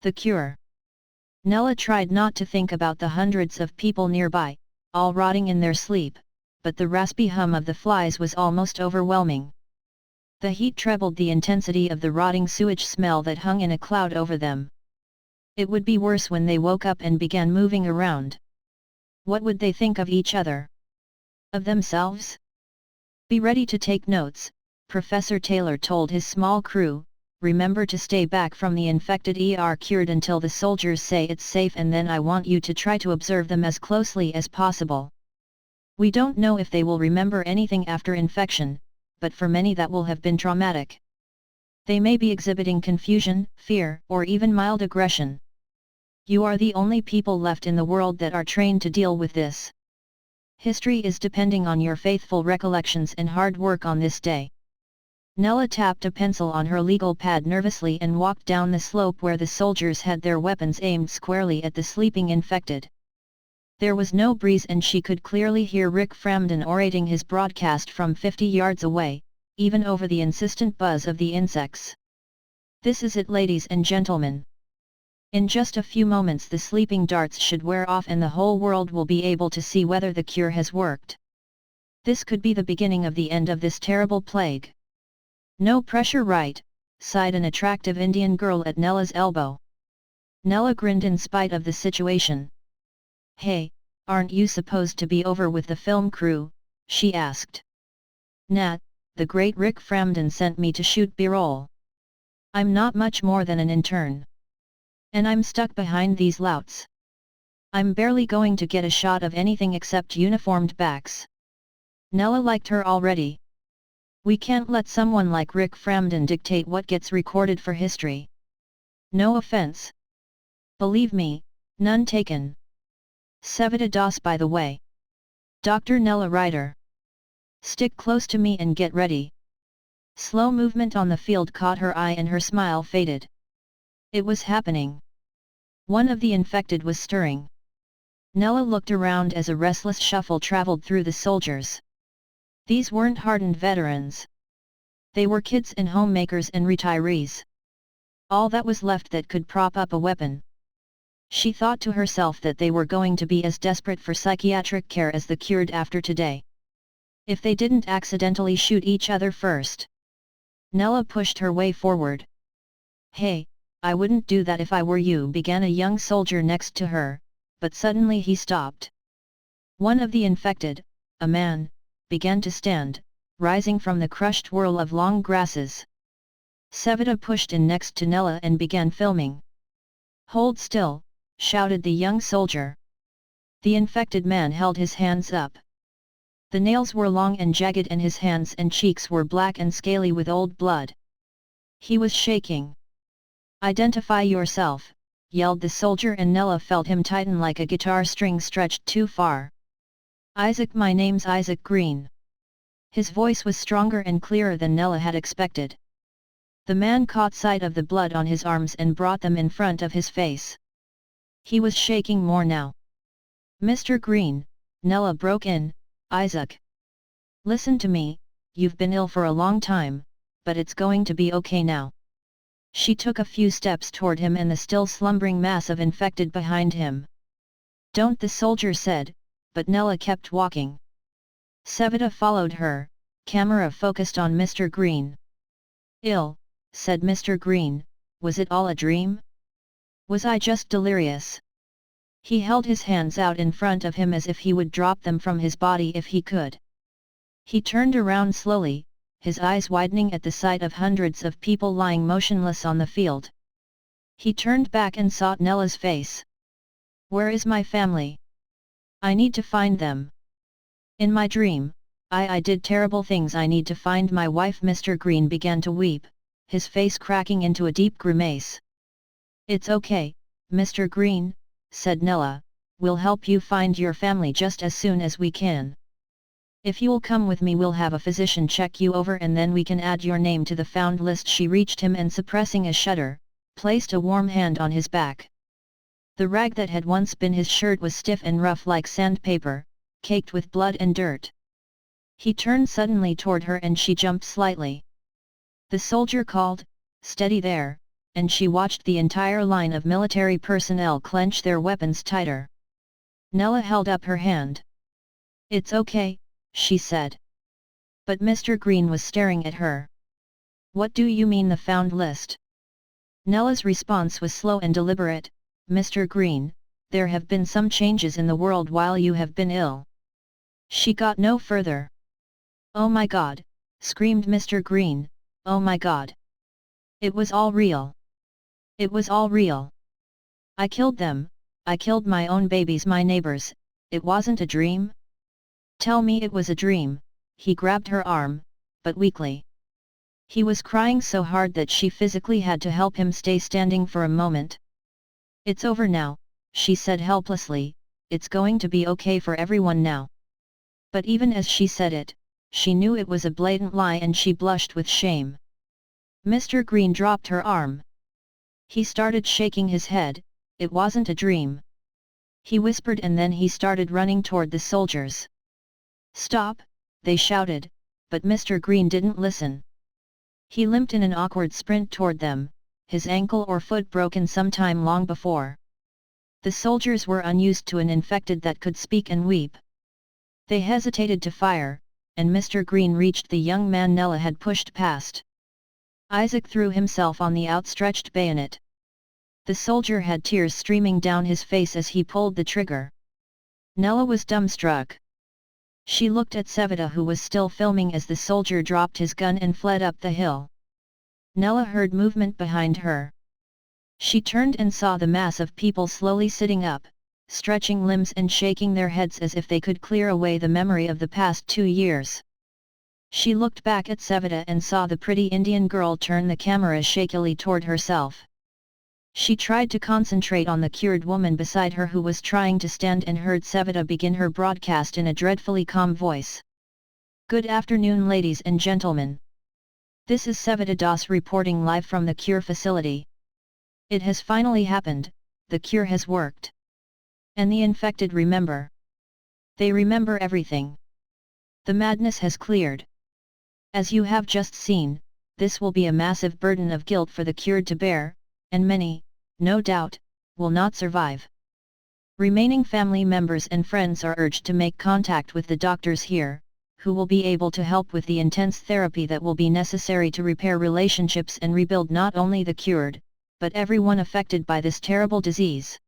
The cure. Nella tried not to think about the hundreds of people nearby, all rotting in their sleep, but the raspy hum of the flies was almost overwhelming. The heat trebled the intensity of the rotting sewage smell that hung in a cloud over them. It would be worse when they woke up and began moving around. What would they think of each other? Of themselves? Be ready to take notes, Professor Taylor told his small crew. Remember to stay back from the infected cured until the soldiers say it's safe, and then I want you to try to observe them as closely as possible. We don't know if they will remember anything after infection, but for many that will have been traumatic. They may be exhibiting confusion, fear, or even mild aggression. You are the only people left in the world that are trained to deal with this. History is depending on your faithful recollections and hard work on this day. Nella tapped a pencil on her legal pad nervously and walked down the slope where the soldiers had their weapons aimed squarely at the sleeping infected. There was no breeze and she could clearly hear Rick Framden orating his broadcast from 50 yards away, even over the insistent buzz of the insects. This is it, ladies and gentlemen. In just a few moments the sleeping darts should wear off and the whole world will be able to see whether the cure has worked. This could be the beginning of the end of this terrible plague. No pressure, right? Sighed an attractive Indian girl at Nella's elbow. Nella grinned in spite of the situation. Hey, aren't you supposed to be over with the film crew? She asked. Nah, the great Rick Framden sent me to shoot B-roll. I'm not much more than an intern. And I'm stuck behind these louts. I'm barely going to get a shot of anything except uniformed backs. Nella liked her already. We can't let someone like Rick Framden dictate what gets recorded for history. No offense. Believe me, none taken. Sevita das, by the way. Dr. Nella Ryder. Stick close to me and get ready. Slow movement on the field caught her eye and her smile faded. It was happening. One of the infected was stirring. Nella looked around as a restless shuffle traveled through the soldiers. These weren't hardened veterans. They were kids and homemakers and retirees. All that was left that could prop up a weapon. She thought to herself that they were going to be as desperate for psychiatric care as the cured after today. If they didn't accidentally shoot each other first. Nella pushed her way forward. Hey, I wouldn't do that if I were you, began a young soldier next to her, but suddenly he stopped. One of the infected, a man, began to stand, rising from the crushed whirl of long grasses. Sevita pushed in next to Nella and began filming. Hold still, shouted the young soldier. The infected man held his hands up. The nails were long and jagged and his hands and cheeks were black and scaly with old blood. He was shaking. Identify yourself, yelled the soldier, and Nella felt him tighten like a guitar string stretched too far. Isaac, my name's Isaac Green. His voice was stronger and clearer than Nella had expected. The man caught sight of the blood on his arms and brought them in front of his face. He was shaking more now. Mr. Green, Nella broke in, Isaac. Listen to me, you've been ill for a long time, but it's going to be okay now. She took a few steps toward him and the still slumbering mass of infected behind him. Don't, the soldier said, but Nella kept walking. Sevita followed her, camera focused on Mr. Green. Ill, said Mr. Green, was it all a dream? Was I just delirious? He held his hands out in front of him as if he would drop them from his body if he could. He turned around slowly, his eyes widening at the sight of hundreds of people lying motionless on the field. He turned back and sought Nella's face. Where is my family? I need to find them. In my dream, I did terrible things. I need to find my wife. Mr. Green began to weep, his face cracking into a deep grimace. It's okay, Mr. Green, said Nella, we'll help you find your family just as soon as we can. If you'll come with me, we'll have a physician check you over and then we can add your name to the found list. She reached him and, suppressing a shudder, placed a warm hand on his back. The rag that had once been his shirt was stiff and rough like sandpaper, caked with blood and dirt. He turned suddenly toward her and she jumped slightly. The soldier called, "Steady there, and she watched the entire line of military personnel clench their weapons tighter. Nella held up her hand. "It's okay," she said. But Mr. Green was staring at her. "What do you mean the found list?" Nella's response was slow and deliberate. "Mr. Green, there have been some changes in the world while you have been ill." She got no further. "Oh my God!" screamed Mr. Green, "oh my God! It was all real! It was all real! I killed them, I killed my own babies, my neighbors, it wasn't a dream? Tell me it was a dream." He grabbed her arm, but weakly. He was crying so hard that she physically had to help him stay standing for a moment. "It's over now," she said helplessly, "it's going to be okay for everyone now." But even as she said it, she knew it was a blatant lie and she blushed with shame. Mr. Green dropped her arm. He started shaking his head. "It wasn't a dream," he whispered, and then he started running toward the soldiers. "Stop!" they shouted, but Mr. Green didn't listen. He limped in an awkward sprint toward them, his ankle or foot broken sometime long before. The soldiers were unused to an infected that could speak and weep. They hesitated to fire, and Mr. Green reached the young man Nella had pushed past. Isaac threw himself on the outstretched bayonet. The soldier had tears streaming down his face as he pulled the trigger. Nella was dumbstruck. She looked at Sevita, who was still filming as the soldier dropped his gun and fled up the hill. Nella heard movement behind her. She turned and saw the mass of people slowly sitting up, stretching limbs and shaking their heads as if they could clear away the memory of the past 2 years. She looked back at Sevita and saw the pretty Indian girl turn the camera shakily toward herself. She tried to concentrate on the cured woman beside her who was trying to stand, and heard Sevita begin her broadcast in a dreadfully calm voice. "Good afternoon, ladies and gentlemen. This is Sevita Das reporting live from the cure facility. It has finally happened, the cure has worked. And the infected remember. They remember everything. The madness has cleared. As you have just seen, this will be a massive burden of guilt for the cured to bear, and many, no doubt, will not survive. Remaining family members and friends are urged to make contact with the doctors here, who will be able to help with the intense therapy that will be necessary to repair relationships and rebuild not only the cured, but everyone affected by this terrible disease."